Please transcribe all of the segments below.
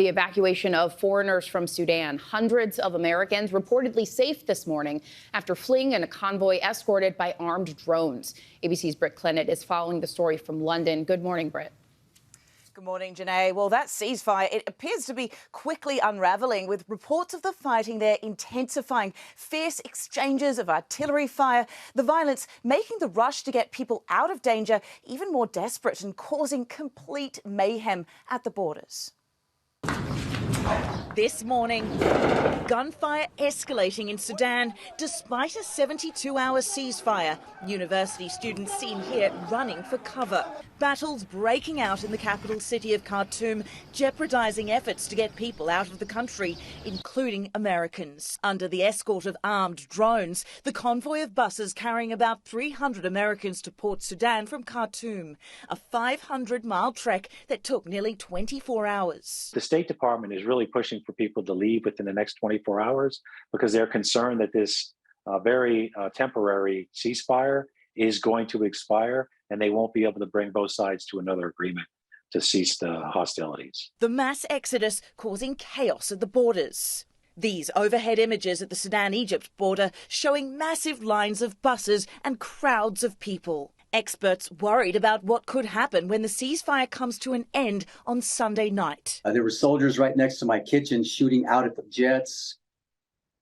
The evacuation of foreigners from Sudan. Hundreds of Americans reportedly safe this morning after fleeing in a convoy escorted by armed drones. ABC's Britt Clennett is following the story from London. Good morning, Britt. Good morning, Janae. Well, that ceasefire, it appears to be quickly unravelling, with reports of the fighting there intensifying. Fierce exchanges of artillery fire, the violence making the rush to get people out of danger even more desperate and causing complete mayhem at the borders. This morning, gunfire escalating in Sudan despite a 72-hour ceasefire. University students seen here running for cover. Battles breaking out in the capital city of Khartoum, jeopardising efforts to get people out of the country, including Americans. Under the escort of armed drones, the convoy of buses carrying about 300 Americans to Port Sudan from Khartoum, a 500-mile trek that took nearly 24 hours. The State Department is really pushing for people to leave within the next 24 hours because they're concerned that this very temporary ceasefire is going to expire and they won't be able to bring both sides to another agreement to cease the hostilities. The mass exodus causing chaos at the borders. These overhead images at the Sudan-Egypt border showing massive lines of buses and crowds of people. Experts worried about what could happen when the ceasefire comes to an end on Sunday night. There were soldiers right next to my kitchen shooting out at the jets,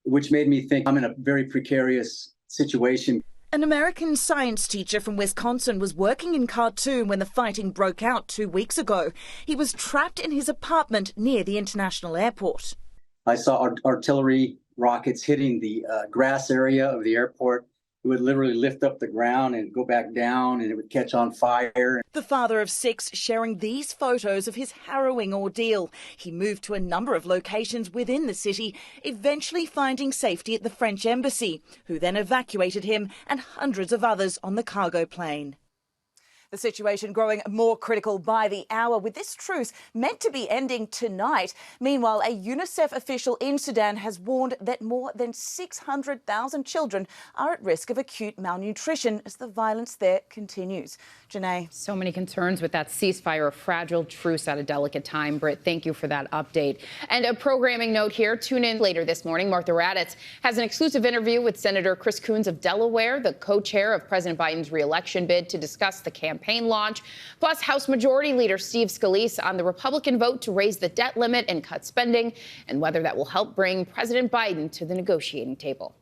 which made me think I'm in a very precarious situation. An American science teacher from Wisconsin was working in Khartoum when the fighting broke out 2 weeks ago. He was trapped in his apartment near the international airport. I saw artillery rockets hitting the grass area of the airport. It would literally lift up the ground and go back down, and it would catch on fire. The father of 6 sharing these photos of his harrowing ordeal. He moved to a number of locations within the city, eventually finding safety at the French embassy, who then evacuated him and hundreds of others on the cargo plane. The situation growing more critical by the hour, with this truce meant to be ending tonight. Meanwhile, a UNICEF official in Sudan has warned that more than 600,000 children are at risk of acute malnutrition as the violence there continues. Janae. So many concerns with that ceasefire, a fragile truce at a delicate time. Britt, thank you for that update. And a programming note here. Tune in later this morning. Martha Raddatz has an exclusive interview with Senator Chris Coons of Delaware, the co-chair of President Biden's re-election bid, to discuss the campaign launch. Plus, House Majority Leader Steve Scalise on the Republican vote to raise the debt limit and cut spending, and whether that will help bring President Biden to the negotiating table.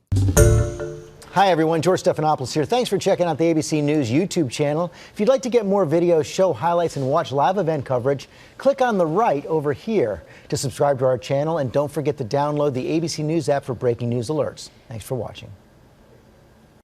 Hi, everyone. George Stephanopoulos here. Thanks for checking out the ABC News YouTube channel. If you'd like to get more videos, show highlights, and watch live event coverage, click on the right over here to subscribe to our channel. And don't forget to download the ABC News app for breaking news alerts. Thanks for watching.